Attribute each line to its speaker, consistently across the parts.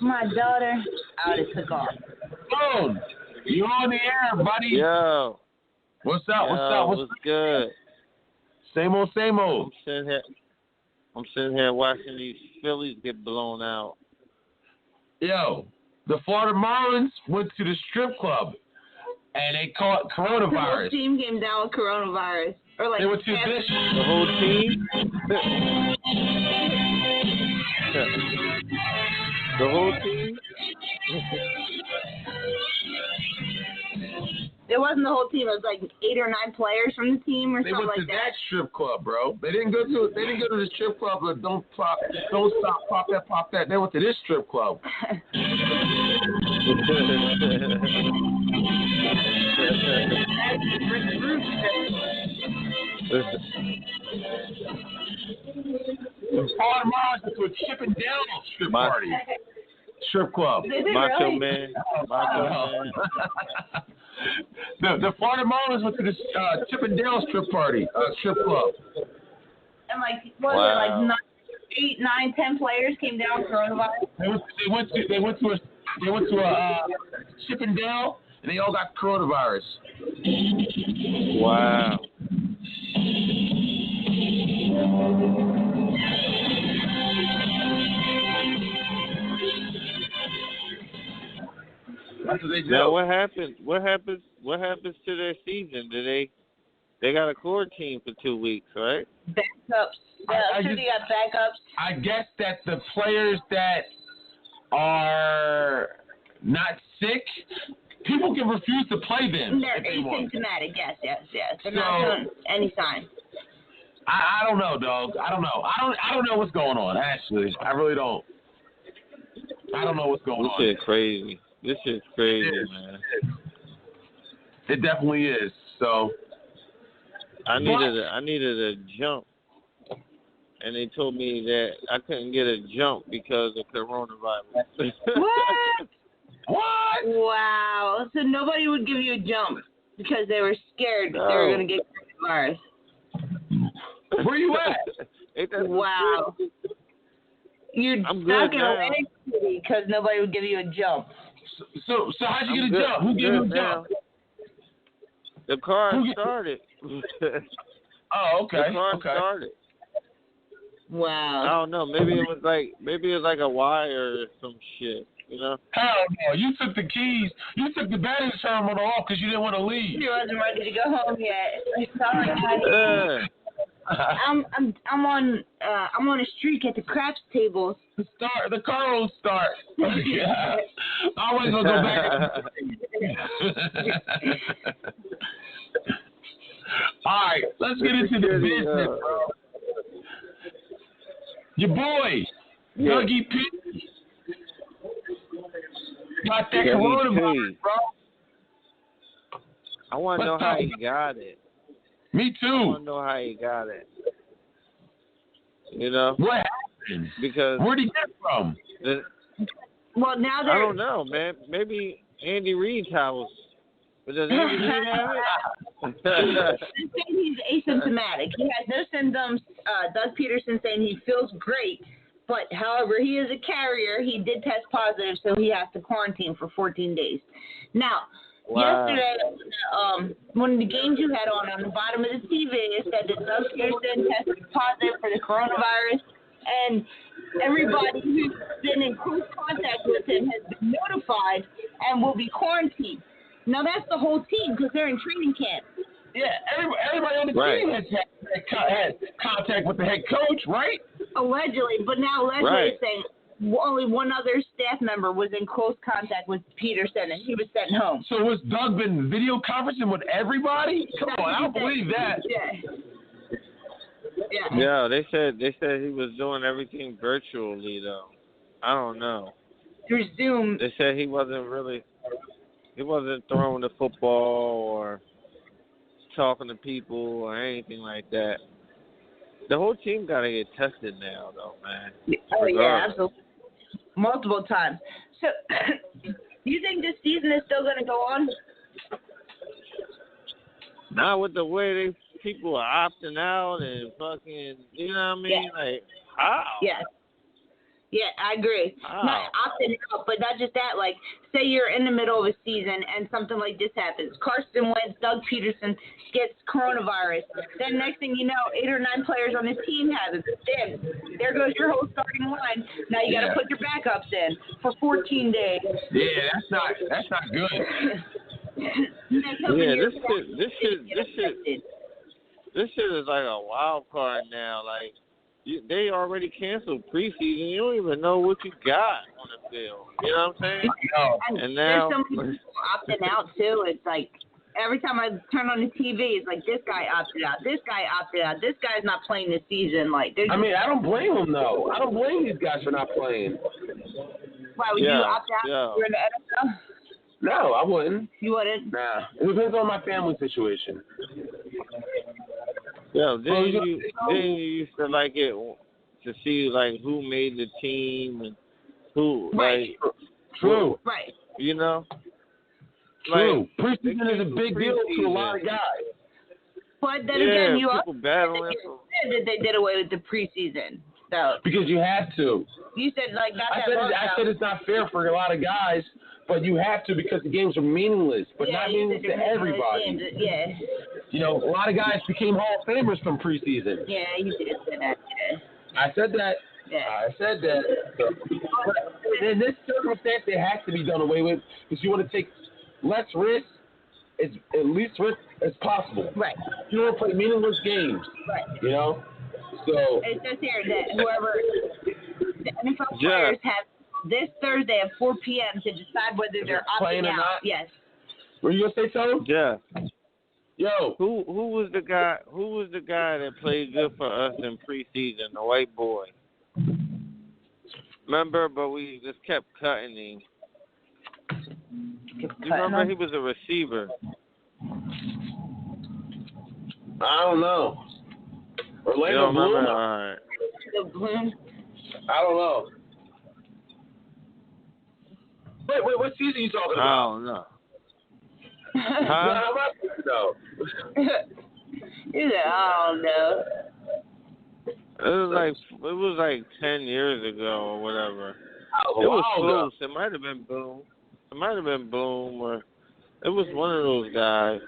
Speaker 1: My daughter, I would have took off.
Speaker 2: Boom! You on the air, buddy?
Speaker 3: Yo.
Speaker 2: What's up?
Speaker 3: What's good?
Speaker 2: Same old, same old.
Speaker 3: I'm sitting here watching these Phillies get blown out.
Speaker 2: Yo, the Florida Marlins went to the strip club and they caught coronavirus.
Speaker 1: The whole team came down with coronavirus. Or like
Speaker 2: they were too vicious.
Speaker 3: The whole team? The whole team?
Speaker 1: It wasn't the whole team. It was like 8 or 9 players from the team or something like that.
Speaker 2: They went to that strip club, bro. They didn't go to the strip club. But don't stop, pop that. They went to this strip club. The Florida Marlins went to a Chipping Dale strip party. Strip club.
Speaker 3: Macho Man.
Speaker 2: The Florida Marlins went to the Chipping Dale strip party, strip club.
Speaker 1: And like, what was it, like 8, 9, 10 players came down with coronavirus?
Speaker 2: They went to a Chipping Dale and they all got coronavirus.
Speaker 3: Wow.
Speaker 2: That's what they do.
Speaker 3: Now what happens? What happens to their season? Do they got a quarantine for 2 weeks, right?
Speaker 1: Backups. Yeah, they got backups.
Speaker 2: I guess that the players that are not sick, people can refuse to play them.
Speaker 1: They're asymptomatic. Yes. They're not showing any sign.
Speaker 2: I don't know, dog. I don't know. I don't know what's going on. Actually, I really don't. I don't know what's going on.
Speaker 3: This shit's crazy, man.
Speaker 2: It definitely is. So
Speaker 3: I needed a jump, and they told me that I couldn't get a jump because of coronavirus.
Speaker 1: What?
Speaker 2: What?
Speaker 1: Wow. So nobody would give you a jump because they were scared that they were going to get coronavirus.
Speaker 2: Where you at?
Speaker 1: Wow. You're stuck in Atlantic City because nobody would give you a jump.
Speaker 2: So how'd you get a jump? Who gave you a jump?
Speaker 3: The car started.
Speaker 2: Oh, okay.
Speaker 3: The car started.
Speaker 1: Wow.
Speaker 3: I don't know. Maybe it was like a wire or some shit. You know?
Speaker 2: Hell no. You took the keys. You took the battery terminal off because you didn't want to leave.
Speaker 1: You wasn't ready to go home yet. It's not like I'm on a streak at the craps tables.
Speaker 2: The car won't start. Yeah. I wasn't gonna go back. All right, let's get into the business, bro. Your boy, Dougie P. Got that coronavirus, bro.
Speaker 3: I want to know how he got it.
Speaker 2: Me too.
Speaker 3: I want to know how he got it. You know?
Speaker 2: What happened?
Speaker 3: Because
Speaker 2: where'd he get it from?
Speaker 1: Well, now
Speaker 3: I don't know, man. Maybe Andy Reid's house. But does Andy Reid have it?
Speaker 1: They're saying he's asymptomatic. He has no symptoms. Doug Pederson saying he feels great. But, however, he is a carrier. He did test positive, so he has to quarantine for 14 days. Now, yesterday, one of the games you had on the bottom of the TV, it said that Doug Pederson tested positive for the coronavirus, and everybody who's been in close contact with him has been notified and will be quarantined. Now, that's the whole team because they're in training camp.
Speaker 2: Yeah, everybody on the team has had contact with the head coach, right?
Speaker 1: Allegedly, but now is saying only one other staff member was in close contact with Pederson, and he was sent home.
Speaker 2: So was Doug been video conferencing with everybody? Come on, I don't believe that.
Speaker 3: Yeah, they said he was doing everything virtually though. I don't know.
Speaker 1: Through Zoom.
Speaker 3: They said he wasn't throwing the football or talking to people or anything like that. The whole team got to get tested now, though, man.
Speaker 1: Oh, yeah, absolutely. Multiple times. So, do you think this season is still going to go on?
Speaker 3: Not with the way people are opting out and fucking, you know what I mean?
Speaker 1: Yeah.
Speaker 3: Like, how?
Speaker 1: Yeah. Yeah, I agree.
Speaker 3: Oh.
Speaker 1: Not opting out, but not just that. Like, say you're in the middle of a season and something like this happens. Carson Wentz, Doug Pederson gets coronavirus. Then next thing you know, 8 or 9 players on this team have it. Then there goes your whole starting line. Now you got to put your backups in for 14 days.
Speaker 2: Yeah, that's not good.
Speaker 3: This shit is like a wild card now. Like, they already canceled preseason. You don't even know what you got on the field. You know what I'm saying? And now
Speaker 1: there's some people opting out too. It's like every time I turn on the TV, it's like this guy opted out, this guy opted out, this guy's not playing this season. Like, I
Speaker 2: don't blame them though. I don't blame these guys for not playing.
Speaker 1: Why would you opt out?
Speaker 2: Yeah.
Speaker 1: If you're in the NFL?
Speaker 2: No, I wouldn't.
Speaker 1: You wouldn't?
Speaker 2: Nah, it depends on my family situation.
Speaker 3: Yeah, then you used to like it to see like who made the team and who
Speaker 2: True.
Speaker 1: Right.
Speaker 3: You know?
Speaker 2: True. Like, preseason is a big deal to a lot of guys.
Speaker 1: But then again, you also
Speaker 3: said
Speaker 1: that they did away with the preseason. So
Speaker 2: because you had to.
Speaker 1: You said like
Speaker 2: I said it's not fair for a lot of guys, but you have to because the games are meaningless, but not meaningless to everybody.
Speaker 1: Yeah.
Speaker 2: You know, a lot of guys became Hall of Famers from preseason.
Speaker 1: Yeah, you did say that. Yeah.
Speaker 2: I said that.
Speaker 1: Yeah.
Speaker 2: I said that. So, but in this circumstance, it has to be done away with because you want to take less risk, as least risk as possible.
Speaker 1: Right.
Speaker 2: You don't want to play meaningless games.
Speaker 1: Right.
Speaker 2: You know? So.
Speaker 1: It says here that whoever the NFL players have this Thursday at 4 p.m. to decide whether they're opting out.
Speaker 2: Not?
Speaker 1: Yes.
Speaker 2: Were you gonna say something?
Speaker 3: Yeah.
Speaker 2: Yo.
Speaker 3: Who was the guy? Who was the guy that played good for us in preseason? The white boy. Remember, but we just kept cutting him. You remember he was a receiver.
Speaker 2: I don't know. Orlando Bloom.
Speaker 3: All right.
Speaker 1: The Bloom.
Speaker 2: I don't know. Wait, what season are you talking about?
Speaker 3: I don't know. Huh?
Speaker 2: No.
Speaker 1: You said, I don't know.
Speaker 3: It was like 10 years ago or whatever.
Speaker 2: It
Speaker 3: was close. It might have been Boom. Or it was one of those guys.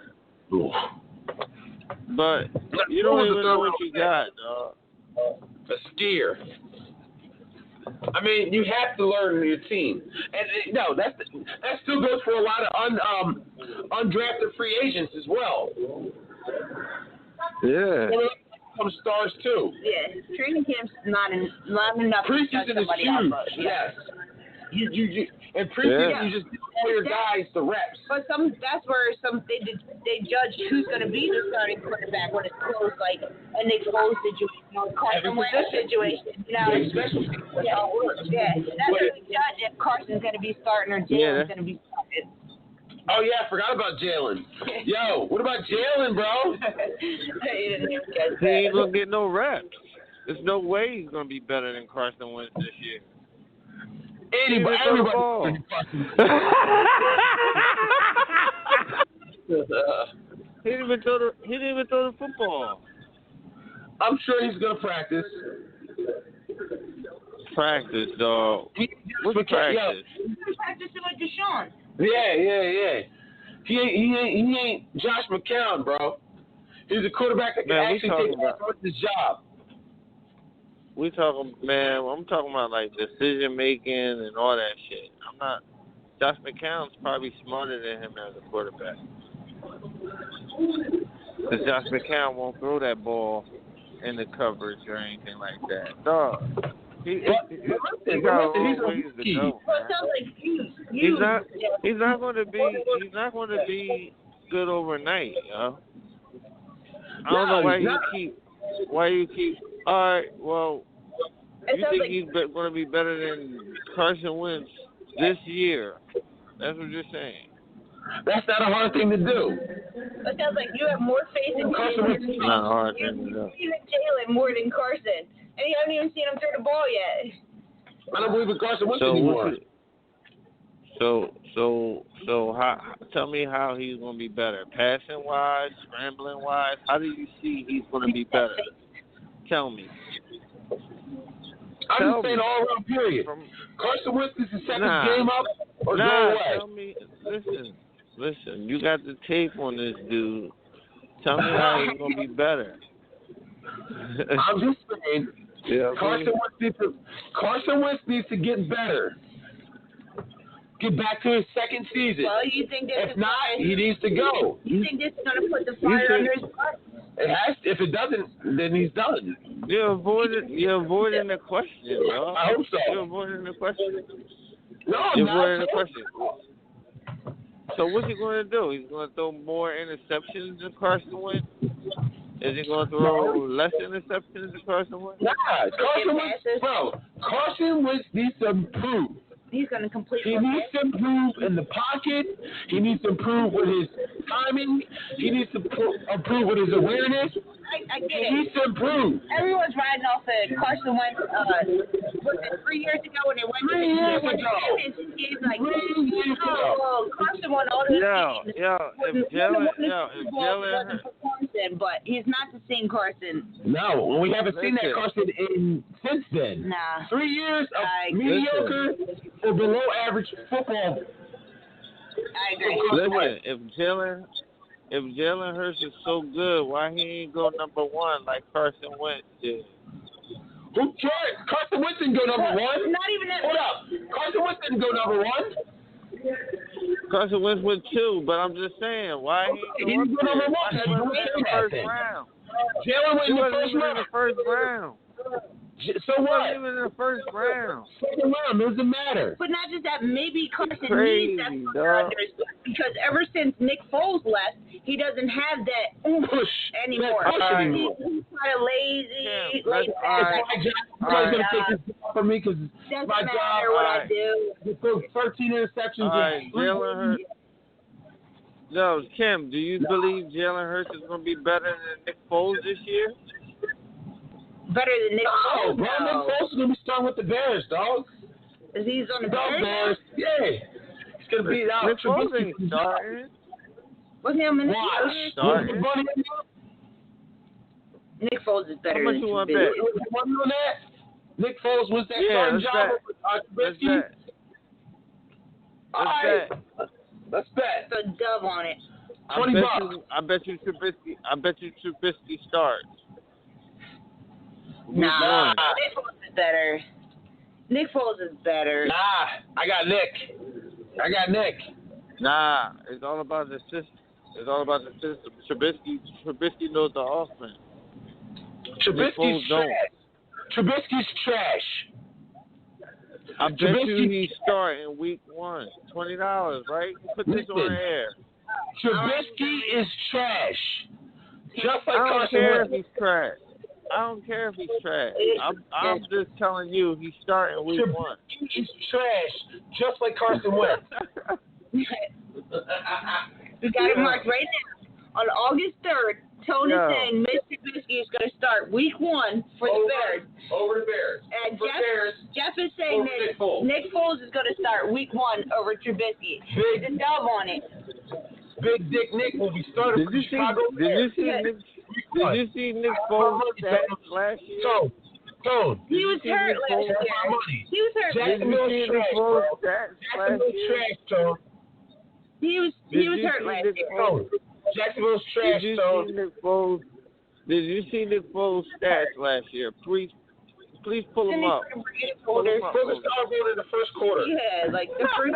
Speaker 3: But you don't even know what you got, dog.
Speaker 2: A steer. I mean, you have to learn your team, and that still goes for a lot of undrafted free agents as well.
Speaker 3: Yeah.
Speaker 2: Some stars too.
Speaker 1: Yeah, training camp's not enough.
Speaker 2: Preseason is huge. Yes. You and preseason you just give all your guys the reps.
Speaker 1: But that's where they judge who's going to be the starting quarterback when it's close, like an Nick Foles situation or Carson Wentz situation. You know, that's what we judge if Carson's going to be starting or Jalen's going to be starting.
Speaker 2: Oh yeah, I forgot about Jalen. Yo, what about Jalen, bro?
Speaker 3: He ain't gonna get no reps. There's no way he's gonna be better than Carson Wentz this year.
Speaker 2: Everybody.
Speaker 3: He didn't even throw the football.
Speaker 2: I'm sure he's gonna practice.
Speaker 3: Practice, dog. What's practice?
Speaker 1: He's practicing with Deshaun.
Speaker 2: Yeah. He ain't Josh McCown, bro. He's a quarterback that can actually take his job.
Speaker 3: I'm talking about like decision making and all that shit. Josh McCown's probably smarter than him as a quarterback. Because Josh McCown won't throw that ball in the coverage or anything like that. Dog. He's got a long ways to go. He's not going to be good overnight, yo. I don't know why you keep. All right, well, you think he's going to be better than Carson Wentz this year? That's what you're saying.
Speaker 2: That's not a hard thing to do.
Speaker 1: It sounds like you have more faith in
Speaker 2: Carson Wentz.
Speaker 3: It's not a hard thing to do.
Speaker 1: You believe in Jalen more than Carson, and you haven't even seen him throw the ball yet.
Speaker 2: I don't believe in Carson Wentz anymore.
Speaker 3: Tell me how he's going to be better. Passing wise, scrambling wise, how do you see he's going to be better? Tell me.
Speaker 2: I'm just saying all around period. Carson Wentz is the second game up or go away.
Speaker 3: Tell me, listen. You got the tape on this dude. Tell me how he's gonna be better.
Speaker 2: I'm just saying. Yeah, Carson Wentz needs to get better. Get back to his second season.
Speaker 1: Well, you think
Speaker 2: if not, he needs to go.
Speaker 1: You think this is gonna put the fire under his butt?
Speaker 2: It has. If it doesn't, then he's done.
Speaker 3: You're avoiding the question, bro.
Speaker 2: I hope so.
Speaker 3: You're avoiding the question.
Speaker 2: No,
Speaker 3: you're avoiding the question. So what's he going to do? He's going to throw more interceptions than Carson Wentz? Is he going to throw less interceptions than Carson Wentz?
Speaker 2: Nah, Carson Wentz needs to improve.
Speaker 1: He's going to complete.
Speaker 2: He needs to improve in the pocket. He needs to improve with his timing. He needs to improve with his awareness.
Speaker 1: I get it.
Speaker 2: He needs to improve.
Speaker 1: Everyone's riding off of Carson Wentz. Was it 3 years ago when they went to the championship game? Like, Carson won all the games.
Speaker 3: If Jalen
Speaker 1: but he's not the same Carson.
Speaker 2: No, we haven't seen that Carson since then.
Speaker 1: Nah.
Speaker 2: 3 years of mediocre or below average football.
Speaker 1: I agree.
Speaker 3: Listen, if Jalen Hurts is so good, why he ain't go number one like Carson Wentz did?
Speaker 2: Who cares? Carson Wentz didn't go number one.
Speaker 1: Not even that.
Speaker 2: Hold up. Carson Wentz didn't go number one.
Speaker 3: Carson Wentz went 2, but I'm just saying, why he
Speaker 2: didn't go number one?
Speaker 3: He went in the first round.
Speaker 2: Jalen went in the first round. So what?
Speaker 3: He was in the first round.
Speaker 2: Second round, doesn't matter.
Speaker 1: But not just that, maybe Carson
Speaker 3: crazy,
Speaker 1: needs that because ever since Nick Foles left, he doesn't have that push anymore. He's kind of lazy.
Speaker 2: My job going to take this from me because my job.
Speaker 1: What I do.
Speaker 2: 13 interceptions.
Speaker 3: All right, Jalen Hurts. No, Kim, do you believe Jalen Hurts is going to be better than Nick Foles this year?
Speaker 1: Better than Nick Foles.
Speaker 2: Bro, Nick Foles is going to be starting with the Bears, dog.
Speaker 1: Is he on the Bears?
Speaker 2: Yeah. He's going to beat out.
Speaker 3: Nick Foles ain't starting.
Speaker 1: What's him in the
Speaker 3: starting?
Speaker 1: Nick Foles is better.
Speaker 3: How much you want to bet?
Speaker 2: On that? Nick Foles was that starting job with Trubisky? All right. Let's bet.
Speaker 1: So dub on it.
Speaker 2: $20.
Speaker 3: I bet you Trubisky starts.
Speaker 1: Nah, Nick Foles is better. Nick Foles is better.
Speaker 2: Nah, I got Nick.
Speaker 3: Nah, it's all about the system. Trubisky knows the offense.
Speaker 2: Trubisky's trash. Trubisky's trash.
Speaker 3: I bet you he start in week 1. $20, right? Put this on the air.
Speaker 2: Trubisky is trash. Just like
Speaker 3: I don't
Speaker 2: Carson
Speaker 3: care
Speaker 2: Wentz.
Speaker 3: if he's trash. I don't care if he's trash. I'm just telling you, he's starting week 1.
Speaker 2: He's trash, just like Carson Wentz.
Speaker 1: We got it marked right now. On August 3rd, Tony is saying Mr. Trubisky is going to start week 1 for the Bears.
Speaker 2: Over the Bears.
Speaker 1: And Jeff is saying that Nick Foles is going to start week 1 over Trubisky. There's a dub on it.
Speaker 2: Big Dick Nick will be starting for Chicago.
Speaker 3: Did you see Nick Foles stats last year?
Speaker 2: Tone.
Speaker 1: He was hurt last year. He was hurt last year. He was hurt last year.
Speaker 2: Jacksonville's trash, Tone.
Speaker 3: Did you see Nick Foles' stats last year? Please pull them up.
Speaker 2: Pull the star vote in the first quarter.
Speaker 1: Yeah, like the first.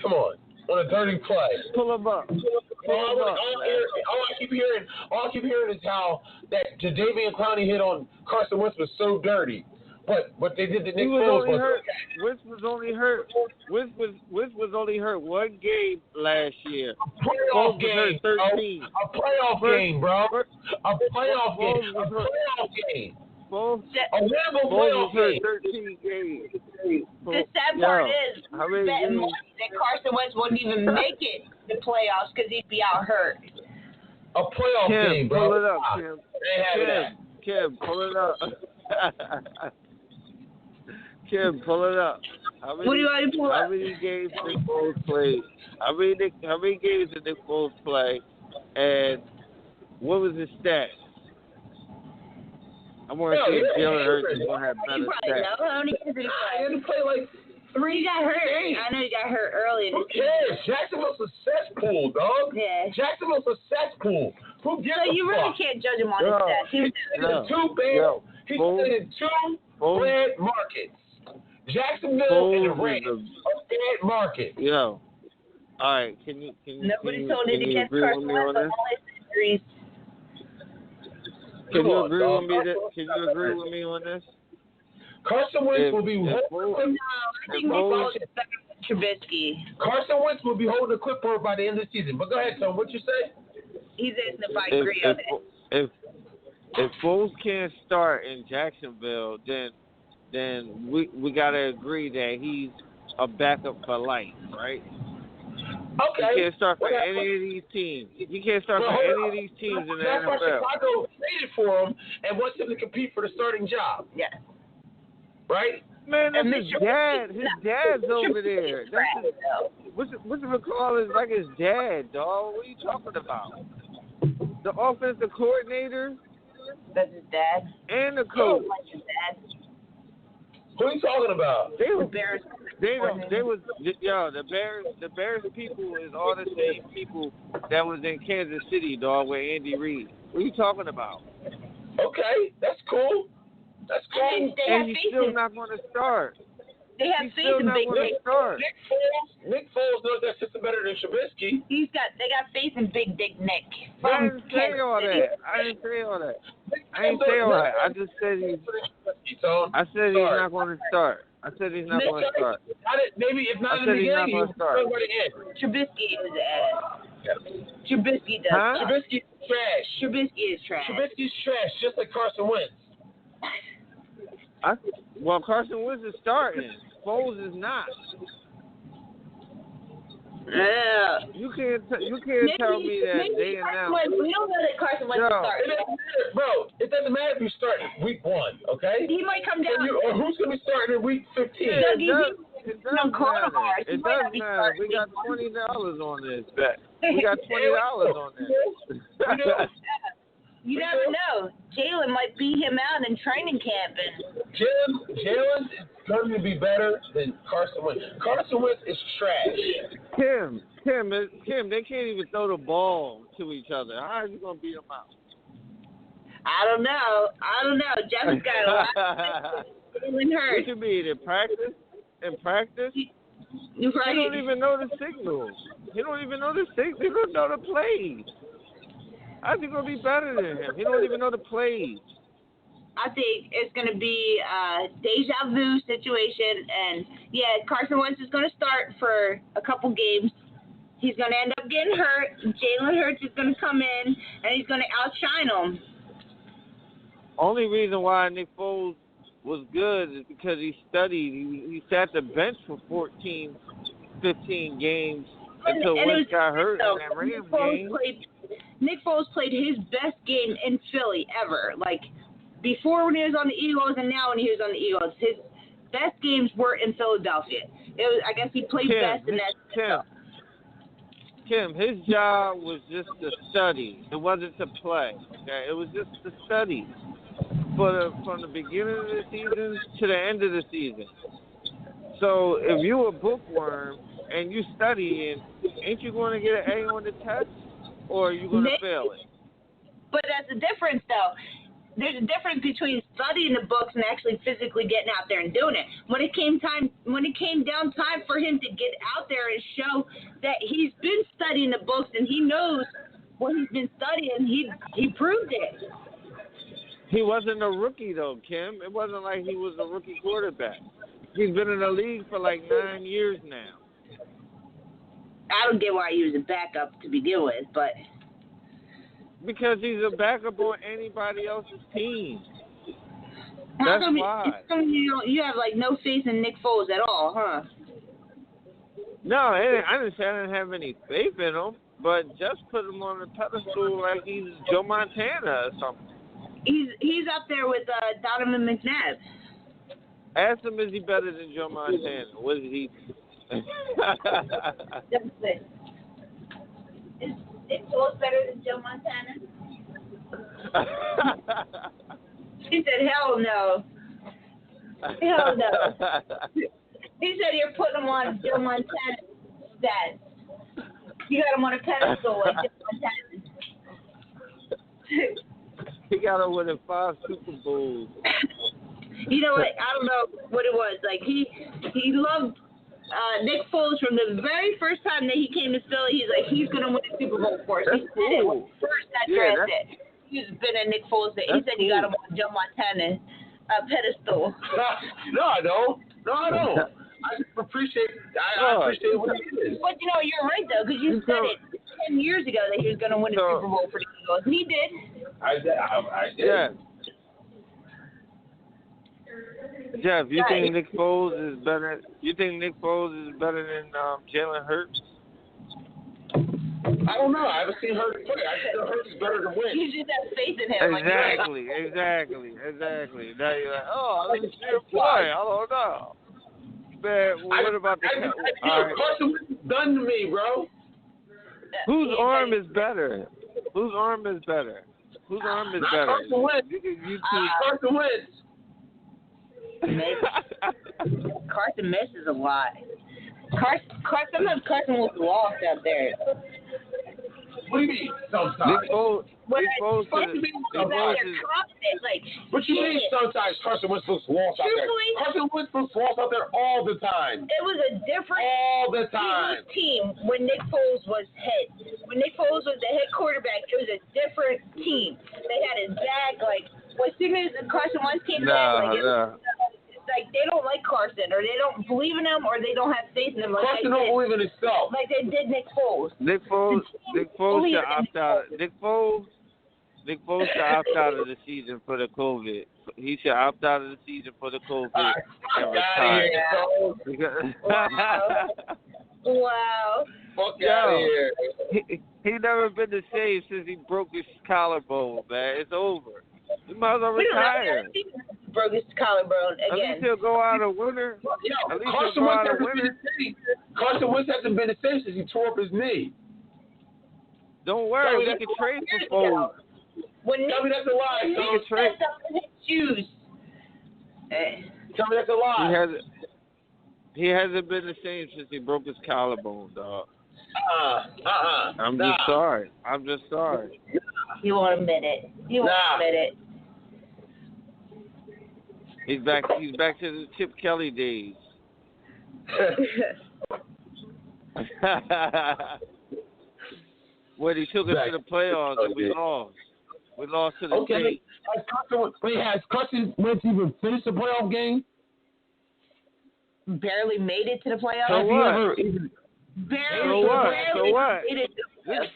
Speaker 2: Come on. On a dirty play.
Speaker 3: Pull them up.
Speaker 2: All I keep hearing is how that Jadeveon Clowney hit on Carson Wentz was so dirty. But what they did to Nick Foles was
Speaker 3: Wentz was only hurt. Wentz was only hurt 1 game last year.
Speaker 2: A playoff game.
Speaker 3: 13.
Speaker 2: A playoff game, bro. A playoff game. A playoff game.
Speaker 3: Foles
Speaker 2: was
Speaker 3: hurt 13 games.
Speaker 1: The sad part is that Carson Wentz wouldn't even make it the playoffs because he'd be out hurt.
Speaker 2: A playoff game, bro.
Speaker 3: Pull it up, Kim. Pull it up. Kim, pull it up.
Speaker 1: What do you want to pull up?
Speaker 3: How many games did Nick Foles play? How many games did Nick Foles play? And what was his stats? I want to see if Jalen Hurts is going to have
Speaker 1: You
Speaker 3: better
Speaker 1: probably
Speaker 3: stats.
Speaker 1: know. How many games did he
Speaker 2: He
Speaker 1: play?
Speaker 2: had to play like 3
Speaker 1: He got hurt.
Speaker 2: games.
Speaker 1: I know he got hurt early in the
Speaker 2: Who
Speaker 1: season.
Speaker 2: cares? Jacksonville's a cesspool, dog.
Speaker 1: Yeah.
Speaker 2: Jacksonville's a cesspool. Who gives
Speaker 1: So
Speaker 2: a
Speaker 1: you really
Speaker 2: fuck?
Speaker 1: can't judge him on his stats. He was
Speaker 2: He's in two bad markets. Jacksonville and the Rams are bad markets.
Speaker 3: Yo. All right, can you
Speaker 1: Nobody told him to get
Speaker 3: agree with
Speaker 1: Carson
Speaker 3: me on
Speaker 1: Wentz, but
Speaker 3: this?
Speaker 1: all his injuries.
Speaker 3: Can you agree with me? Can you agree with me on this?
Speaker 2: Carson Wentz will be
Speaker 1: No, I think Foles is better than Trubisky.
Speaker 2: Carson Wentz will be holding the clipboard by the end of the season. But go ahead, Tom. What you say?
Speaker 1: He's asking if I agree on it.
Speaker 3: If Foles can't start in Jacksonville, then we gotta agree that he's a backup for life, right?
Speaker 2: Okay.
Speaker 3: He can't start for any of these teams. He can't start for any of these teams in the
Speaker 2: That's why
Speaker 3: NFL.
Speaker 2: Chicago traded for him and wants him to compete for the starting job.
Speaker 1: Yeah.
Speaker 2: Right?
Speaker 3: Man, that's his dad. His dad's over there. That's what's it called? Is like his dad, dog. What are you talking about? The offensive coordinator.
Speaker 1: That's his dad.
Speaker 3: And the coach.
Speaker 1: Like his dad.
Speaker 2: Who are you talking about?
Speaker 1: The Bears.
Speaker 3: The Bears people is all the same people that was in Kansas City, dog, with Andy Reid. What are you talking about?
Speaker 2: Okay, that's cool. That's cool.
Speaker 3: And he's still not going to start.
Speaker 1: They have faith in Big Dick.
Speaker 2: Nick Foles knows that system better than Trubisky.
Speaker 1: They got faith in Big Dick Nick.
Speaker 3: I didn't say all that. I didn't say all that. I just said he's not going to start. I said he's not going to start.
Speaker 2: Maybe if not in the beginning, he's
Speaker 3: start.
Speaker 1: Trubisky is ass. Trubisky does.
Speaker 3: Huh?
Speaker 2: Trubisky is trash.
Speaker 1: Trubisky is trash.
Speaker 2: Trubisky's trash, just like Carson Wentz.
Speaker 3: Well, Carson Wentz is starting. Foles is not.
Speaker 1: Yeah.
Speaker 3: You can't tell me that they announced.
Speaker 1: We don't know that Carson Wentz is starting.
Speaker 2: Bro, it doesn't matter if you start week 1, okay?
Speaker 1: He might come down.
Speaker 2: Or who's going to be starting in week 15?
Speaker 3: It does matter. We got $20 on this bet. We got $20 on this.
Speaker 1: You never know. Jalen might beat him out in training camp.
Speaker 2: Jalen is going to be better than Carson Wentz. Carson Wentz is trash.
Speaker 3: Kim, they can't even throw the ball to each other. How are you going to beat them out?
Speaker 1: I don't know. Jeff's got a lot of Jalen Hurts.
Speaker 3: What you mean, in practice?
Speaker 1: You're right.
Speaker 3: He don't even know the signals. He don't even know the signals. He don't know the plays. How's he going to be better than him? He don't even know the plays.
Speaker 1: I think it's going to be a deja vu situation. And, yeah, Carson Wentz is going to start for a couple games. He's going to end up getting hurt. Jalen Hurts is going to come in, and he's going to outshine him.
Speaker 3: Only reason why Nick Foles was good is because he studied. He sat the bench for 14, 15 games until Wentz got hurt in that Rams game.
Speaker 1: Nick Foles played his best game in Philly ever. Like, before when he was on the Eagles and now when he was on the Eagles. His best games were in Philadelphia. I guess he played best in that.
Speaker 3: Kim, his job was just to study. It wasn't to play. Okay? It was just to study from the beginning of the season to the end of the season. So if you a bookworm and you study, ain't you going to get an A on the test? Or are you going to fail it?
Speaker 1: But that's the difference, though. There's a difference between studying the books and actually physically getting out there and doing it. When it came down time for him to get out there and show that he's been studying the books and he knows what he's been studying, he proved it.
Speaker 3: He wasn't a rookie, though, Kim. It wasn't like he was a rookie quarterback. He's been in the league for like 9 years now.
Speaker 1: I don't get why he was a backup to begin with, but
Speaker 3: because he's a backup on anybody else's team. That's why.
Speaker 1: You have like no faith in Nick Foles at all, huh?
Speaker 3: No, I didn't say I didn't have any faith in him, but just put him on the pedestal like he's Joe Montana or something.
Speaker 1: He's up there with Donovan McNabb.
Speaker 3: Ask him, is he better than Joe Montana? What is he?
Speaker 1: Is Nick Foles better than Joe Montana? He said, hell no. Hell no. He said you're putting him on Joe Montana stats. You got him on a pedestal like Joe Montana.
Speaker 3: He got to win 5 Super Bowls.
Speaker 1: You know what? I don't know what it was. Like he loved Nick Foles from the very first time that he came to Philly. He's like, he's gonna win a Super Bowl for us. He said it when he first got drafted. He's been a Nick Foles fan. He said you got him on Joe Montana pedestal.
Speaker 2: No, I don't. I appreciate what it is.
Speaker 1: But you know, you're right though, because you said it 10 years ago that he was gonna win a Super Bowl for the Eagles, and he did.
Speaker 2: I did.
Speaker 3: Yeah. Jeff, you think Nick Foles is better? You think Nick Foles is better than Jalen Hurts?
Speaker 2: I don't know. I haven't seen Hurts play. I think Hurts is better to win.
Speaker 1: You just have faith in him.
Speaker 3: Exactly. Now you're like, oh, I didn't see him play. I don't know. Man, what about the
Speaker 2: Carson Wentz is done to me, bro.
Speaker 3: Whose arm is better?
Speaker 2: Carson Wentz. Carson Wentz.
Speaker 1: Carson misses a lot. Sometimes Carson looks lost out there.
Speaker 2: What do you mean sometimes?
Speaker 3: Nick Foles
Speaker 2: What you mean sometimes Carson Wentz looks lost out there? Carson Wentz looks lost out there all the time.
Speaker 1: It was a different
Speaker 2: all the time
Speaker 1: team when Nick Foles was head. When Nick Foles was the head quarterback, it was a different team. They had his back. Like, as soon as Carson Wentz came back, like they don't like Carson, or they don't believe in him, or they don't have faith in him. Like
Speaker 2: Carson don't believe in himself.
Speaker 1: Like they did Nick Foles.
Speaker 3: Nick Foles should opt out. Nick Foles should opt out of the season for the COVID. He should opt out of the season for the COVID and retire.
Speaker 1: Wow.
Speaker 2: Fuck out of here.
Speaker 3: He never been the same since he broke his collarbone, man. It's over. He might as well retire.
Speaker 1: Broke his collarbone again.
Speaker 3: At least he'll go out a winner.
Speaker 2: Carson Wentz hasn't been the same since he tore up his knee.
Speaker 3: Don't worry, we can trade for Foles.
Speaker 2: Tell me that's a lie.
Speaker 3: We can trade.
Speaker 1: Shoes.
Speaker 2: Tell me that's a lie.
Speaker 3: He hasn't been the same since he broke his collarbone, dog. I'm just sorry.
Speaker 1: He won't admit it.
Speaker 3: He's back to the Chip Kelly days. When he took us to the playoffs and we lost. We lost to the Saints.
Speaker 2: Has Carson Wentz even finished the playoff game?
Speaker 1: Barely made it to the playoffs.
Speaker 3: So what?
Speaker 1: Barely made it to the playoffs.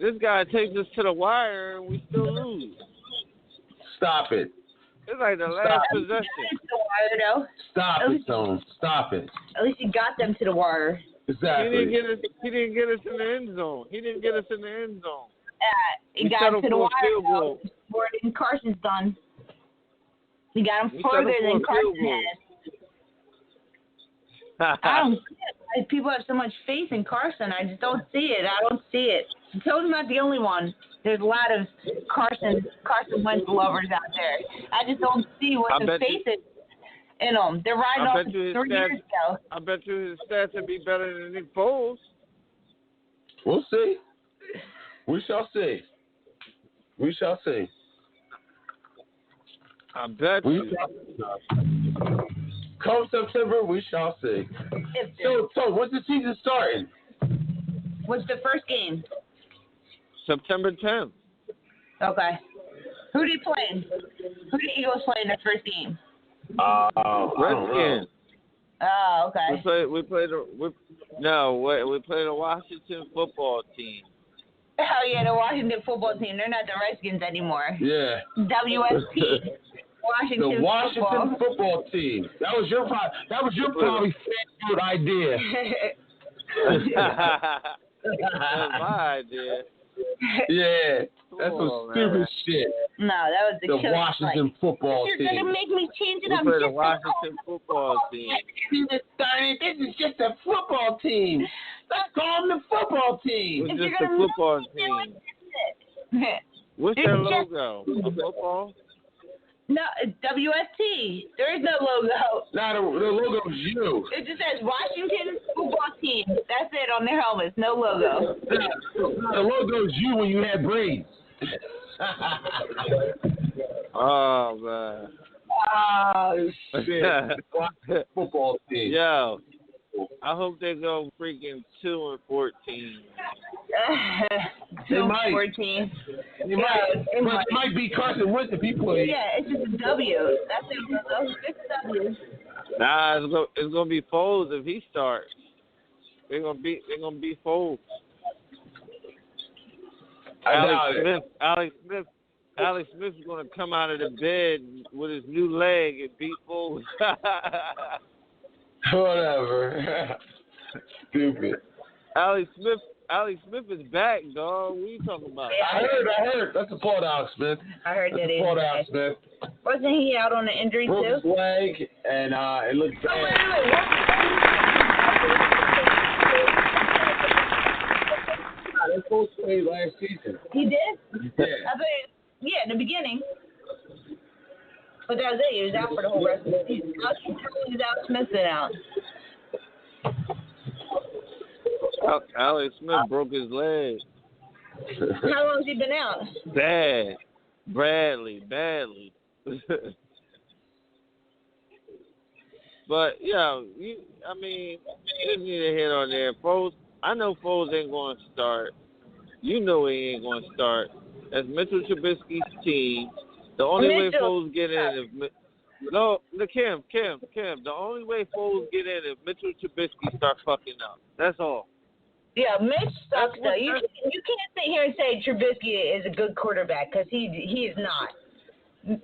Speaker 3: This guy takes us to the wire and we still lose.
Speaker 2: Stop it.
Speaker 3: It's like the last possession.
Speaker 2: Stop it, Stone. Stop it.
Speaker 1: At least he got them to the wire.
Speaker 2: Exactly.
Speaker 3: He didn't get us in the end zone. He
Speaker 1: got him to the wire. More than Carson's done. He got him further than Carson has. I don't see it. People have so much faith in Carson. I just don't see it. I don't see it. Toad's not the only one. There's a lot of Carson Wentz lovers out there. I just don't see what the faith is in them. They're riding off 3 years ago.
Speaker 3: I bet you his stats would be better than Nick Foles.
Speaker 2: We'll see. We shall see.
Speaker 3: I bet you.
Speaker 2: Come September, we shall see. So when's the season starting?
Speaker 1: What's the first game?
Speaker 3: September 10th.
Speaker 1: Okay. Who did play? Who did Eagles play in their first game?
Speaker 3: Redskins.
Speaker 1: Oh, okay.
Speaker 3: We played the Washington football team.
Speaker 1: Oh yeah, the Washington football team. They're not the Redskins anymore.
Speaker 2: Yeah.
Speaker 1: WST.
Speaker 2: The Washington football team. That was your probably good idea.
Speaker 3: That's my idea.
Speaker 2: Yeah, that's some stupid shit.
Speaker 1: No, that was the
Speaker 2: Washington football team.
Speaker 1: You're gonna make me change it.
Speaker 3: We play the Washington football team.
Speaker 2: This is just a football team. Let's call them the football team.
Speaker 3: It's just a football team. What's their logo? A football?
Speaker 1: No, it's WST. There is no logo.
Speaker 2: Nah, the logo's you.
Speaker 1: It just says Washington Football Team. That's it on their helmets. No logo.
Speaker 2: Nah, the logo's you when you had braids.
Speaker 3: Oh, man.
Speaker 2: Oh, shit. Football team.
Speaker 3: Yo, I hope they go freaking 2-14.
Speaker 1: 2-14.
Speaker 2: It might be Carson Wentz if he plays.
Speaker 1: Yeah, it's just a W. That's it. It's a W.
Speaker 3: Nah, it's gonna be Foles if he starts. They're gonna be Foles. Alex Smith is gonna come out of the bed with his new leg and beat Foles.
Speaker 2: Whatever. Stupid.
Speaker 3: Alex Smith is back, dog. What are you talking about?
Speaker 2: I heard. That's a applaud Alex Smith.
Speaker 1: I heard that.
Speaker 2: Applaud Alex Smith.
Speaker 1: Wasn't he out on an injury
Speaker 2: broke
Speaker 1: too?
Speaker 2: His leg, and it looked bad. They both played last season.
Speaker 1: He did?
Speaker 2: Yeah.
Speaker 1: Yeah, in the beginning. But that was it. He was out for the whole rest of the season. How can you tell he was out? Smith's been out.
Speaker 3: Alex Smith broke his leg.
Speaker 1: How long has he been out?
Speaker 3: Badly. But yeah, you need a hit on there. Foles, I know Foles ain't going to start. You know he ain't going to start. That's Mitchell Trubisky's team. The only way Foles get in Kim. The only way Foles get in is Mitchell Trubisky start fucking up. That's all.
Speaker 1: Yeah, Mitch sucks though. You can't sit here and say Trubisky is a good quarterback because he is not.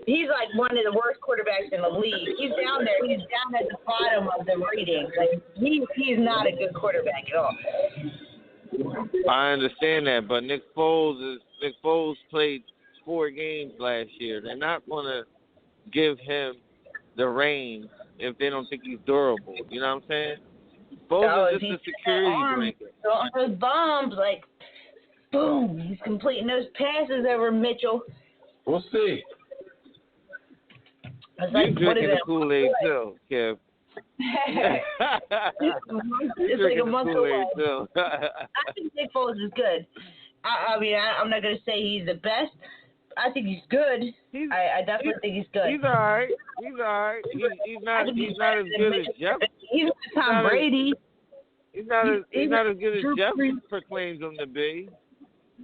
Speaker 1: He's like one of the worst quarterbacks in the league. He's down there. He's down at the bottom of the ratings. Like he's not a good quarterback at all.
Speaker 3: I understand that, but Nick Foles played 4 games last year. They're not going to give him the reins if they don't think he's durable. You know what I'm saying? Foles is just a security blanket.
Speaker 1: On those bombs, like, boom, he's completing those passes over Mitchell.
Speaker 2: We'll see.
Speaker 3: You're drinking the Kool-Aid too, Kev.
Speaker 1: It's like a month away. I think Nick Foles is good. I'm not going to say he's the best. I think he's good. I definitely think he's good.
Speaker 3: He's all right. He's not as good as Jeff.
Speaker 1: He's not Tom Brady.
Speaker 3: He's not as good as Jeff proclaims him to be.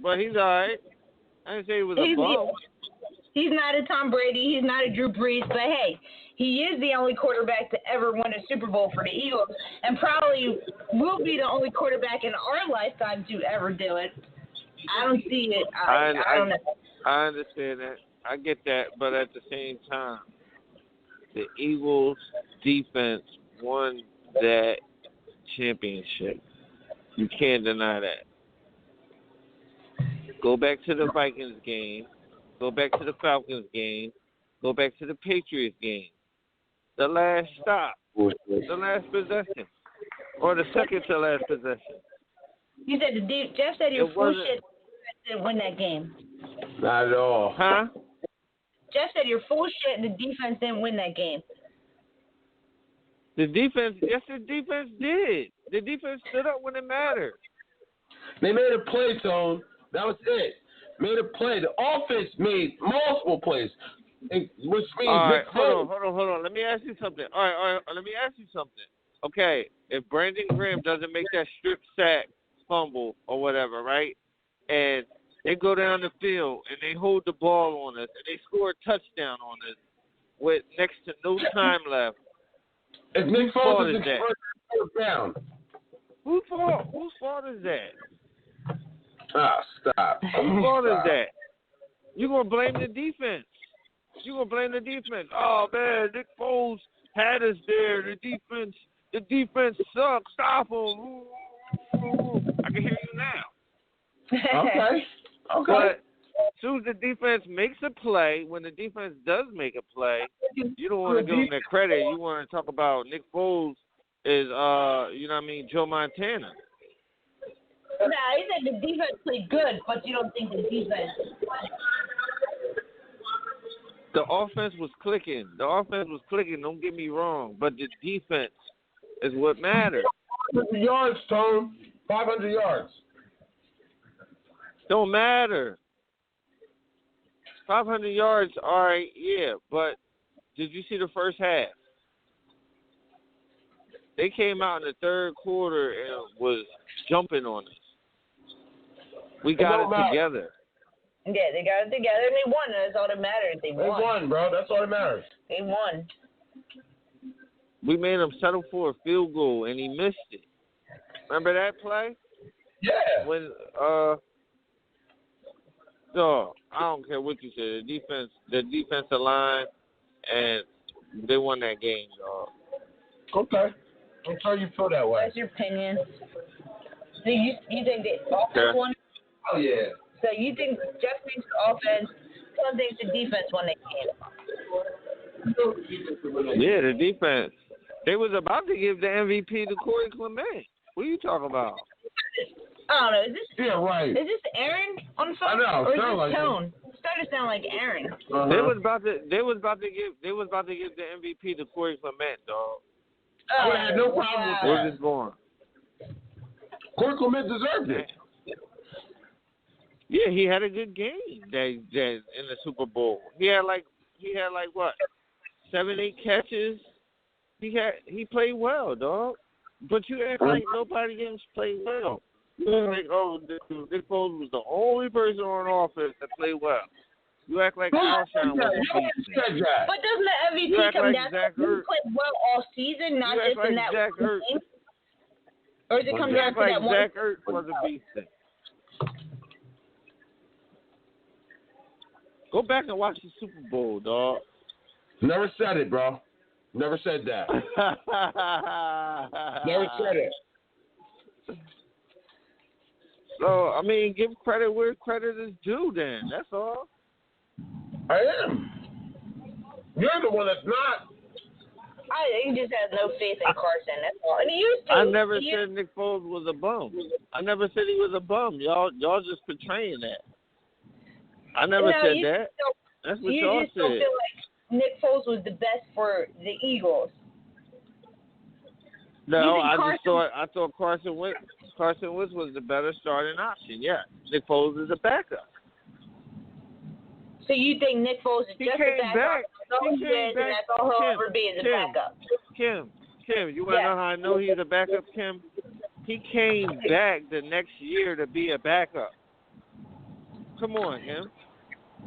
Speaker 3: But he's all right. I didn't say he was a bum.
Speaker 1: He's not a Tom Brady. He's not a Drew Brees. But, hey, he is the only quarterback to ever win a Super Bowl for the Eagles and probably will be the only quarterback in our lifetime to ever do it. I don't see it. I don't know.
Speaker 3: I understand that. I get that. But at the same time, the Eagles' defense won that championship. You can't deny that. Go back to the Vikings game. Go back to the Falcons game. Go back to the Patriots game. The last stop. The last possession. Or the second to last possession.
Speaker 1: You said Jeff said your full shit didn't win that game.
Speaker 2: Not at all.
Speaker 3: Huh?
Speaker 1: Jeff said your full shit and the defense didn't win that game.
Speaker 3: The defense did. The defense stood up when it mattered.
Speaker 2: They made a play, Tone. That was it. Made a play. The offense made multiple plays, which means
Speaker 3: all right, hold on. Let me ask you something. All right. Let me ask you something. Okay, if Brandon Graham doesn't make that strip sack, fumble, or whatever, right, and they go down the field and they hold the ball on us and they score a touchdown on us with next to no time left.
Speaker 2: If Nick Foles is first down.
Speaker 3: Whose fault is that?
Speaker 2: Ah, stop.
Speaker 3: Whose fault is that? You're going to blame the defense. Oh, man, Nick Foles had us there. The defense sucks. Stop him. I can hear you now.
Speaker 2: Okay.
Speaker 3: But as soon as the defense makes a play, when the defense does make a play, you don't want to give them that credit. You want to talk about Nick Foles is, Joe Montana.
Speaker 1: Nah, he said the defense played good, but you don't think the defense.
Speaker 3: The offense was clicking. Don't get me wrong. But the defense is what matters.
Speaker 2: 500 yards, Tone. 500 yards.
Speaker 3: Don't matter. 500 yards, all right, yeah. But did you see the first half? They came out in the third quarter and was jumping on us. We got it together.
Speaker 1: Yeah, they got it together and they won. That's all that matters. They won,
Speaker 2: bro. That's all that matters.
Speaker 1: They won.
Speaker 3: We made him settle for a field goal and he missed it. Remember that play?
Speaker 2: Yeah.
Speaker 3: When so I don't care what you say. The defensive line, and they won that game, dog.
Speaker 2: Okay. I'm sure you feel that way.
Speaker 1: What's your opinion? So you think the offense won?
Speaker 2: Oh yeah.
Speaker 1: So you think Jeff thinks the offense, Tom thinks the defense won that game?
Speaker 3: Yeah, the defense. They was about to give the MVP to Corey Clement. What are you talking about?
Speaker 1: I don't know. Is this
Speaker 2: right.
Speaker 1: Is this Aaron on the phone?
Speaker 2: I know.
Speaker 1: Or is this
Speaker 2: like
Speaker 1: Tone? It started to sound like Aaron.
Speaker 2: Uh-huh.
Speaker 3: They was about to give the MVP to Corey Clement, dog.
Speaker 2: I had no problem with that.
Speaker 3: Where's this going?
Speaker 2: Corey Clement deserved it.
Speaker 3: Yeah, he had a good game that in the Super Bowl. He had like what? 7-8 catches. He played well, dog. But you act like nobody else played well. You act like, Nick Foles was the only person on offense that played well. You act like Alshon was a beast.
Speaker 1: But doesn't the MVP come down to he played well all season, not just in that one game? Or does it come down to that one?
Speaker 3: Zach Ertz was a beast. Go back and watch the Super Bowl, dog.
Speaker 2: Never said it, bro. Never said that. Never said it.
Speaker 3: So, I mean, give credit where credit is due then. That's all.
Speaker 2: I am. You're the one that's not.
Speaker 1: He just has no faith in Carson. That's all. And he used to.
Speaker 3: I never said Nick Foles was a bum. I never said he was a bum. Y'all just portraying that. I never said that. That's what y'all said.
Speaker 1: You just don't feel like Nick Foles was the best for the Eagles.
Speaker 3: No, I thought Carson Wentz was the better starting option. Yeah, Nick Foles is a backup.
Speaker 1: So you think Nick Foles is just a backup? That's all he is, and that's all he'll ever be is a backup.
Speaker 3: Kim, you want to know how I know he's a backup, Kim? He came back the next year to be a backup. Come on, Kim.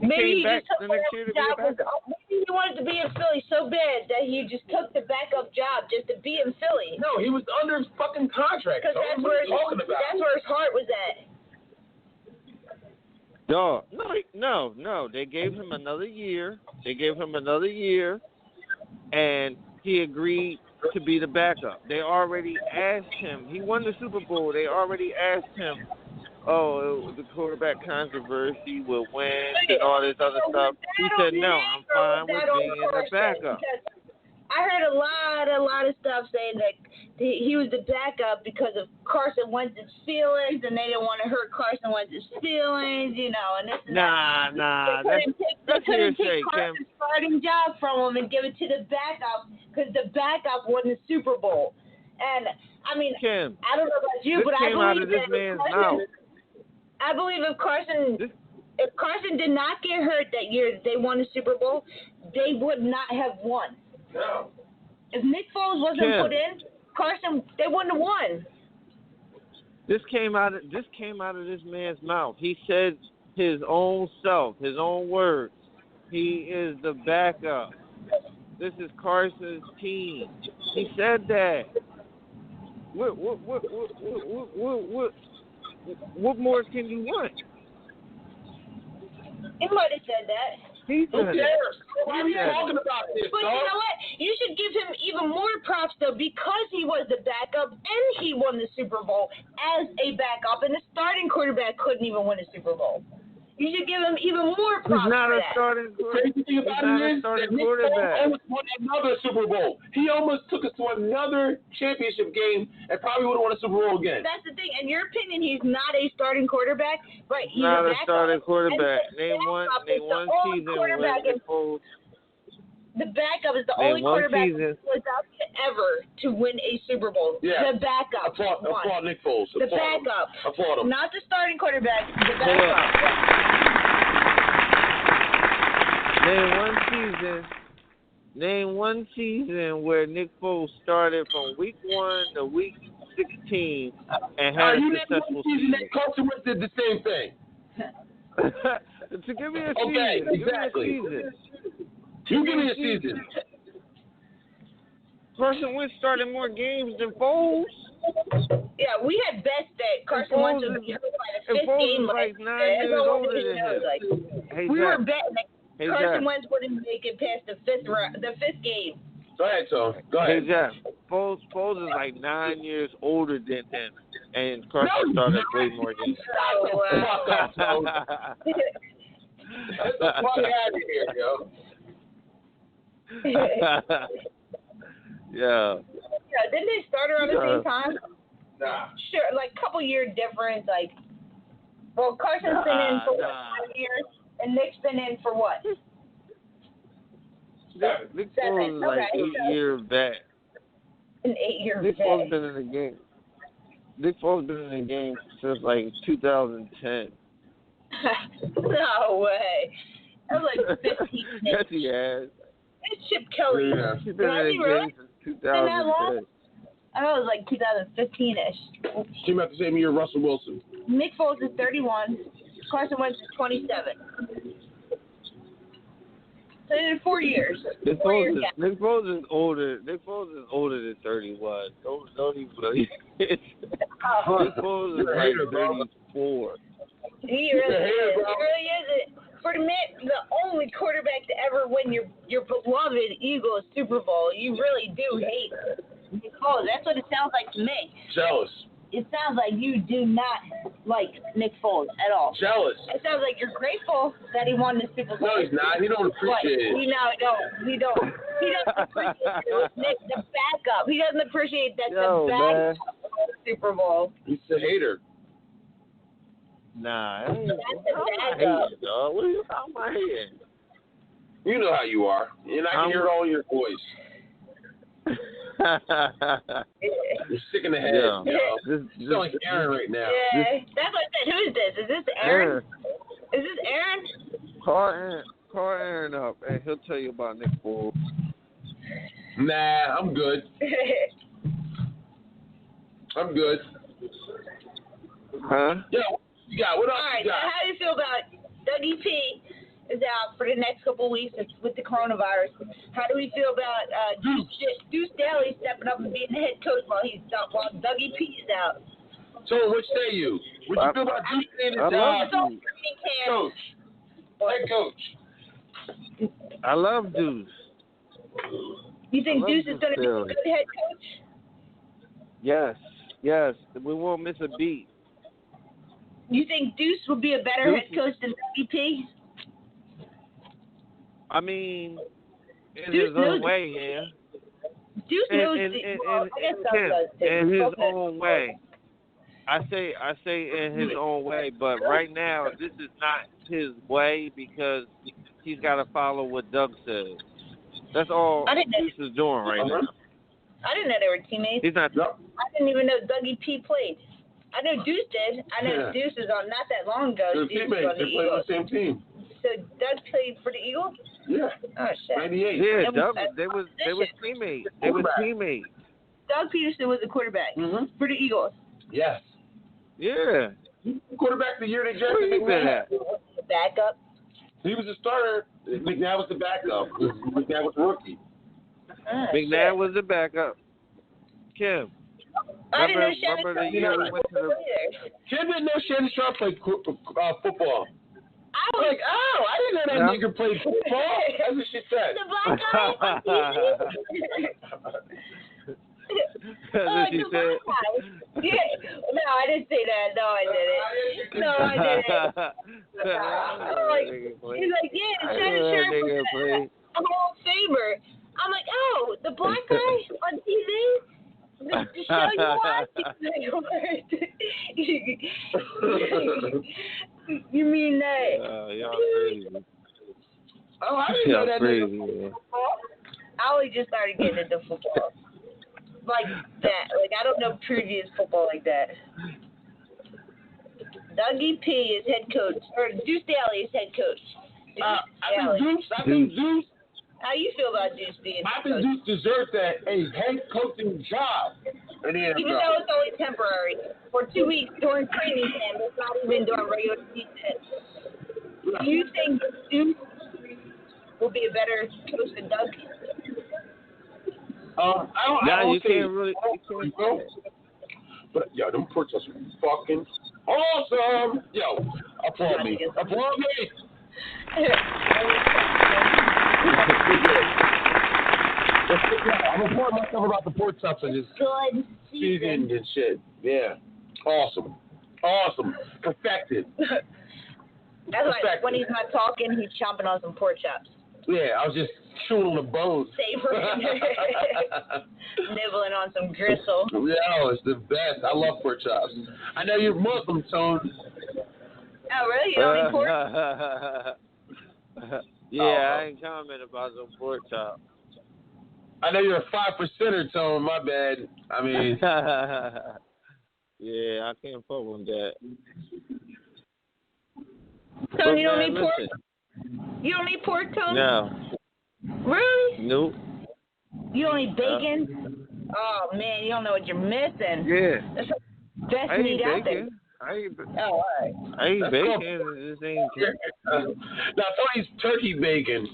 Speaker 1: Maybe he
Speaker 3: back
Speaker 1: just took
Speaker 3: the next year to be a backup.
Speaker 1: Maybe he wanted to be in Philly so bad that he just took the backup job just to be in Philly.
Speaker 2: No, he was under his fucking contract.
Speaker 1: Because that's where his heart was at.
Speaker 3: No. They gave him another year. And he agreed to be the backup. They already asked him. He won the Super Bowl. They already asked him, the quarterback controvery will win and all this other stuff. He said, no, I'm fine with being the backup.
Speaker 1: I heard a lot of stuff saying that he was the backup because of Carson Wentz's feelings, and they didn't want to hurt Carson Wentz's feelings, and this and that.
Speaker 3: Nah.
Speaker 1: They couldn't take Carson's starting job from him and give it to the backup because the backup won the Super Bowl. And, I mean,
Speaker 3: Kim,
Speaker 1: I don't know about you, but I believe if Carson did not get hurt that year they won the Super Bowl, they would not have won.
Speaker 2: No.
Speaker 1: If Nick Foles wasn't put in, Carson, they wouldn't have won.
Speaker 3: This came out of this man's mouth. He said his own self, his own words. He is the backup. This is Carson's team. He said that. What more can you want?
Speaker 1: He might have said that.
Speaker 3: Who
Speaker 2: cares? Why are you talking about this,
Speaker 1: But you know what? You should give him even more props, though, because he was the backup and he won the Super Bowl as a backup, and the starting quarterback couldn't even win a Super Bowl. You should give him even more props
Speaker 3: He's not
Speaker 1: for
Speaker 3: a
Speaker 1: that.
Speaker 3: starting quarterback.
Speaker 2: Crazy thing about it is that Nick Foles almost won another Super Bowl. He almost took us to another championship game and probably would have won a Super Bowl again.
Speaker 1: That's the thing. In your opinion, he's not a starting quarterback, but he's
Speaker 3: Not a
Speaker 1: backup.
Speaker 3: starting quarterback. Name one
Speaker 1: The
Speaker 3: season where Nick Foles.
Speaker 1: The backup is the only quarterback who was out ever to win a Super Bowl.
Speaker 2: Yeah.
Speaker 1: The backup.
Speaker 2: Applaud Nick Foles.
Speaker 1: The backup.
Speaker 2: Applaud him.
Speaker 1: Not the starting quarterback. The backup.
Speaker 3: Name one season where Nick Foles started from week 1 to week 16 and had a successful season.
Speaker 2: That Carson Wentz did the same thing.
Speaker 3: So give me a season.
Speaker 2: Okay, exactly.
Speaker 3: Give me a season.
Speaker 2: You give me a season.
Speaker 3: Carson Wentz started more games than Foles.
Speaker 1: Yeah, we had best that Carson Wentz would be hurt by the fifth game.
Speaker 3: Like 9 years older than him.
Speaker 1: We were betting that Carson Wentz wouldn't make it past the fifth game.
Speaker 2: Go ahead, Tom. Go ahead.
Speaker 3: Hey, Jeff. Foles is like 9 years older than him, and Carson started way more games.
Speaker 2: Get the fuck out of here, yo.
Speaker 3: Yeah.
Speaker 1: Didn't they start around the same time?
Speaker 2: Nah.
Speaker 1: Sure, like couple year difference. Like, well, Carson's been in for 5 years, and Nick's been in for what?
Speaker 3: Nick Foles is like 8 years back.
Speaker 1: An 8 year
Speaker 3: Nick Foles been in the game. Nick Foles been in the game since like 2010.
Speaker 1: No way. That was like 15.
Speaker 3: Yes, he has.
Speaker 1: It's Chip Kelly.
Speaker 3: Yeah. He's been in the game since 2010.
Speaker 1: I know it was like 2015-ish.
Speaker 2: Came out the same year Russell Wilson.
Speaker 1: Nick Foles is 31. Carson Wentz is 27. So in 4 years.
Speaker 3: Nick Foles is older. Nick Foles is older than 31. Don't even believe it. Nick Foles is like 34.
Speaker 1: He really is. He really is. For the only quarterback to ever win your beloved Eagles Super Bowl, you really do hate Nick Foles. That's what it sounds like to me.
Speaker 2: Jealous.
Speaker 1: It sounds like you do not like Nick Foles at all.
Speaker 2: Jealous.
Speaker 1: It sounds like you're grateful that he won the Super Bowl.
Speaker 2: No, he's not. He don't appreciate it.
Speaker 1: He doesn't appreciate it. Nick, the backup. He doesn't appreciate that the backup won the Super Bowl.
Speaker 2: He's a hater.
Speaker 3: Nah, I ain't hating, dog. What are you talking about hating?
Speaker 2: You know how you are. And I can hear it all in your voice. You're sick in the head.
Speaker 3: Yeah.
Speaker 2: You sound like Aaron right now.
Speaker 1: Yeah, that's what I said. Who is this? Is this Aaron? Is this Aaron?
Speaker 3: Call Aaron up, and he'll tell you about Nick Foles.
Speaker 2: Nah, I'm good. I'm good.
Speaker 3: Huh?
Speaker 2: Yeah, what else
Speaker 1: All right,
Speaker 2: you got?
Speaker 1: so how do you feel about Dougie P is out for the next couple of weeks with the coronavirus? How do we feel about Deuce Staley stepping up and being the head coach while Dougie P is out?
Speaker 2: So, what say you? What you feel about Deuce Staley as coach? Head coach.
Speaker 3: I love Deuce.
Speaker 1: You think Deuce is going to be a good head coach?
Speaker 3: Yes. We won't miss a beat.
Speaker 1: You think Deuce will be a better head coach than WP?
Speaker 3: I mean, in his own way, yeah.
Speaker 1: Deuce knows
Speaker 3: in his own way. I say in his own way, but right now this is not his way because he's got to follow what Doug says. That's all Deuce is doing right now.
Speaker 1: I didn't know they were teammates.
Speaker 3: He's not.
Speaker 1: I didn't even know Dougie P played. I know Deuce did. I know Deuce was on not that long ago.
Speaker 2: They're teammates. They played on the same team.
Speaker 1: So Doug played for the Eagles?
Speaker 2: Yeah.
Speaker 1: Oh shit.
Speaker 2: 98.
Speaker 3: Yeah, Doug. They was teammates. They were teammates.
Speaker 1: Doug Pederson was the quarterback for the Eagles.
Speaker 2: Yes.
Speaker 3: Yeah.
Speaker 2: Quarterback the year they drafted
Speaker 3: Where you been at?
Speaker 1: The backup.
Speaker 2: He was the starter. McNabb was the backup. McNabb was rookie.
Speaker 3: McNabb was the backup. Kim.
Speaker 1: I didn't know Shannon
Speaker 3: remember the year we went to the...
Speaker 2: Kim didn't know Shannon Sharp played football.
Speaker 1: I was
Speaker 2: like, I didn't know that nigga played football. That's what she said.
Speaker 1: The black guy on TV.
Speaker 3: That's what you said.
Speaker 1: Yeah. No, I didn't say that. No, I didn't. No, I didn't. He's like, yeah, the Shannon Sharp was a Hall of Famer. I'm like, oh, the black guy on TV? The show you watch? You mean that?
Speaker 3: Y'all crazy.
Speaker 2: Oh, I didn't know that.
Speaker 3: Crazy, man.
Speaker 1: I only just started getting into football. Like that. Like, I don't know previous football like that. Dougie P is head coach. Or Deuce Daly is head coach.
Speaker 2: I think Deuce.
Speaker 1: How you feel about Deuce being head coach?
Speaker 2: I think Deuce deserves a head coaching job. Even
Speaker 1: though it's only temporary. For 2 weeks during training camp, it's not even during regular season. Do you think Deuce will be a better coach than Doug?
Speaker 2: I don't
Speaker 3: you can't really.
Speaker 2: But yo, them ports are fucking awesome. Yo, applaud me. I'm applauding myself about the pork chops and just seasoned and shit. Yeah, awesome. Perfected.
Speaker 1: That's like when he's not talking, he's chomping on some pork chops.
Speaker 2: Yeah, I was just chewing on the bones.
Speaker 1: Savoring. Nibbling on some gristle.
Speaker 2: Yeah, it's the best. I love pork chops. I know you're Muslim, Tone.
Speaker 1: Oh, really? You don't eat pork?
Speaker 3: I ain't comment about some pork chops.
Speaker 2: I know you're a 5%er, Tone. My bad. I mean.
Speaker 3: Yeah, I can't fuck with that.
Speaker 1: Tone, you don't eat pork? You don't eat pork, Tone?
Speaker 3: No.
Speaker 1: Really?
Speaker 3: Nope.
Speaker 1: You don't eat bacon? Oh, man, you don't know what you're missing.
Speaker 3: Yeah.
Speaker 1: That's the best meat out there.
Speaker 3: All right. Bacon. This ain't turkey.
Speaker 2: Now, Tony's turkey bacon.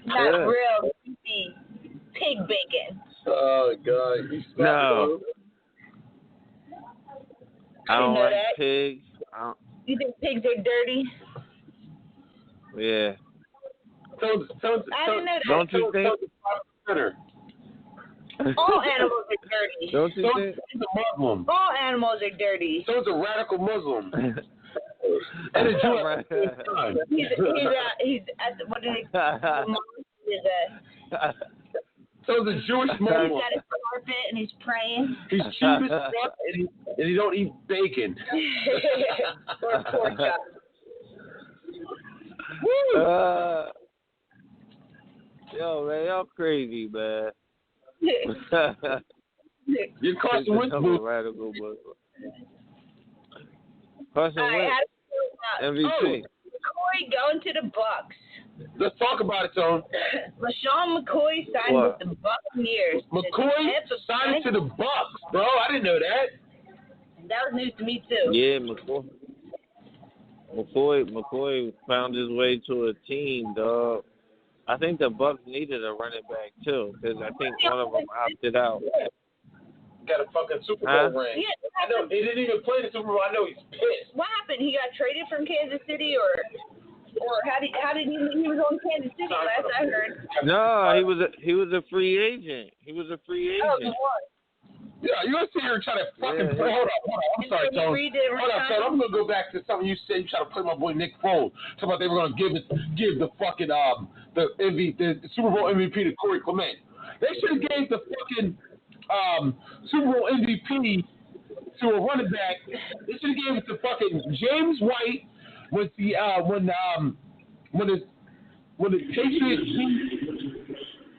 Speaker 1: Not real beefy pig bacon.
Speaker 2: Oh, God.
Speaker 3: No. I don't like pigs.
Speaker 1: You think pigs are dirty?
Speaker 3: Yeah.
Speaker 1: I didn't know that.
Speaker 3: Don't you think?
Speaker 1: All animals are dirty.
Speaker 3: Don't you think?
Speaker 2: He's a Muslim.
Speaker 1: All animals are dirty.
Speaker 2: So is a radical Muslim. And a Jew.
Speaker 1: He's at the, what do they
Speaker 2: So is a Jewish Muslim.
Speaker 1: He's at his carpet and he's praying.
Speaker 2: He's Jewish and he don't eat bacon.
Speaker 1: Or pork chops.
Speaker 3: Yo, man, y'all crazy, man.
Speaker 2: You're Carson Wentz,
Speaker 3: radical Muslim. Carson Wentz, MVP.
Speaker 1: McCoy going to the Bucs.
Speaker 2: Let's talk about it, Tone.
Speaker 1: LeSean McCoy signed with the Buccaneers.
Speaker 2: McCoy signed to the Bucs, bro. I didn't know that.
Speaker 1: That was news to me too.
Speaker 3: Yeah, McCoy found his way to a team, dog. I think the Bucs needed a running back too, because I think one of them opted out.
Speaker 2: Got a fucking Super Bowl ring. Yeah, I know. He didn't even play the Super Bowl. I know he's pissed.
Speaker 1: What happened? He got traded from Kansas City, or how did he was on Kansas City last I heard?
Speaker 3: No, he was a free agent. He was a free agent.
Speaker 1: Oh, he was.
Speaker 2: Yeah, you're going to sit here and try to fucking play. Hold on. I'm sorry, Tone. Hold on, Tone. I'm going to go back to something you said. You try to play my boy Nick Foles. Talking about they were going to give the fucking the Super Bowl MVP to Corey Clement. They should have gave the fucking Super Bowl MVP to a running back. They should have gave it to fucking James White when the Patriots beat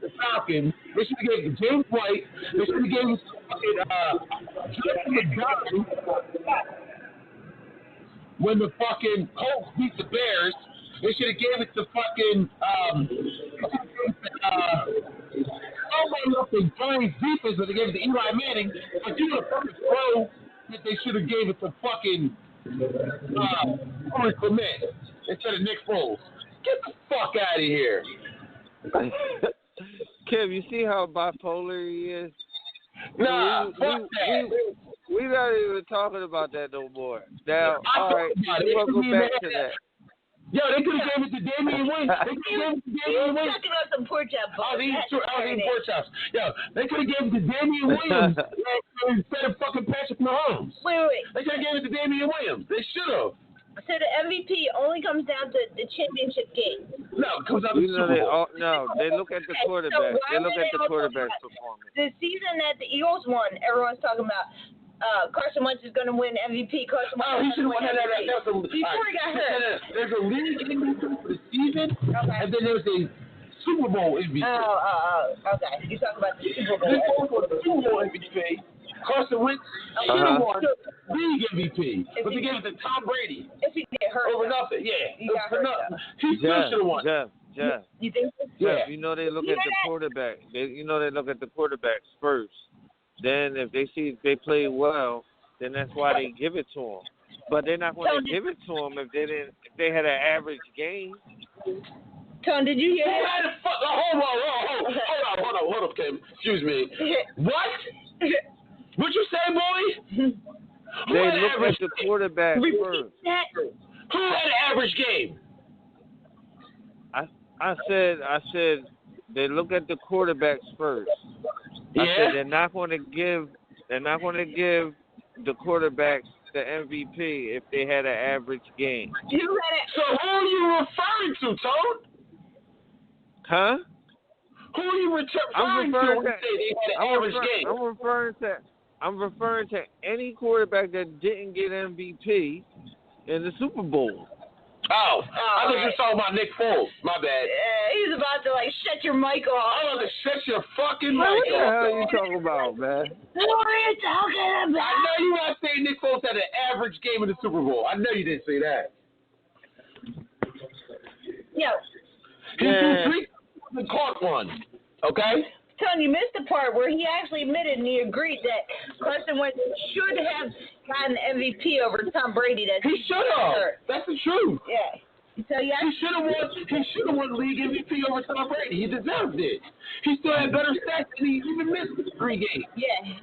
Speaker 2: the Falcons. They should have gave it to James White. They should have gave it to fucking Justin McDonald when the fucking Colts beat the Bears. They should have gave it to fucking somebody up in Giants defense, but they gave it to Eli Manning. But you know, fucking throw that they should have gave it to fucking Corey Clement instead of Nick Foles. Get the fuck out of here.
Speaker 3: Kev, you see how bipolar he is?
Speaker 2: Nah, fuck that.
Speaker 3: We not even talking about that no more. Now, all right, we'll go back to that.
Speaker 2: Yo, they could have gave it to Damian Williams. They could have gave it to Damian Williams.
Speaker 1: Talking about some pork chop.
Speaker 2: I was eating pork chops. Yo, they could have gave it to Damian Williams instead of fucking Patrick Mahomes.
Speaker 1: Wait.
Speaker 2: They could have gave it to Damian Williams. They should have.
Speaker 1: So the MVP only comes down to the championship game.
Speaker 2: No, it comes out to the Super Bowl.
Speaker 3: They look at the quarterback. They look at the quarterback's performance.
Speaker 1: The season that the Eagles won, everyone's talking about Carson Wentz is going to win MVP. Carson Wentz
Speaker 2: he should have won that.
Speaker 1: Before he got hurt.
Speaker 2: There's a league MVP for the season, and then there's a Super Bowl MVP.
Speaker 1: Okay. You talk about the Super Bowl.
Speaker 2: The Super Bowl MVP. Carson Wentz should have won league MVP, but they gave it to Tom Brady.
Speaker 1: If he get hurt.
Speaker 2: Over nothing, yeah.
Speaker 1: He got hurt.
Speaker 2: He still should have won.
Speaker 3: Jeff.
Speaker 1: You think so?
Speaker 3: Yeah. You know they look at the quarterback. They look at the quarterbacks first. Then if they see they play well, then that's why they give it to them. But they're not going to give it to them if they had an average game.
Speaker 1: Tone, did you hear
Speaker 2: that? Hold up, Kim. Excuse me. What? What you say, boy?
Speaker 3: They look at the quarterback first.
Speaker 2: Who had an average game?
Speaker 3: I said they look at the quarterbacks first. I said they're not going to give the quarterbacks the MVP if they had an average game.
Speaker 2: So who are you referring to, Tone?
Speaker 3: Huh?
Speaker 2: Who are you referring to when you say they had an average game?
Speaker 3: I'm referring to any quarterback that didn't get MVP in the Super Bowl.
Speaker 2: I thought you were talking about Nick Foles. My bad.
Speaker 1: He's about to shut your mic off.
Speaker 2: I'm about to shut your fucking mic
Speaker 3: off. What the hell
Speaker 2: are
Speaker 3: you talking about, man?
Speaker 1: What are you talking about?
Speaker 2: I know you not saying Nick Foles had an average game in the Super Bowl. I know you didn't say that.
Speaker 1: Yo.
Speaker 2: He threw 3 and caught one. Okay?
Speaker 1: Tony, you missed the part where he actually admitted and he agreed that Carson Wentz should have gotten MVP over Tom Brady.
Speaker 2: He should have. That's the truth.
Speaker 1: Yeah. So
Speaker 2: he should have won league MVP over Tom Brady. He deserved it. He still had better stats and he even missed 3 games.
Speaker 1: Yeah.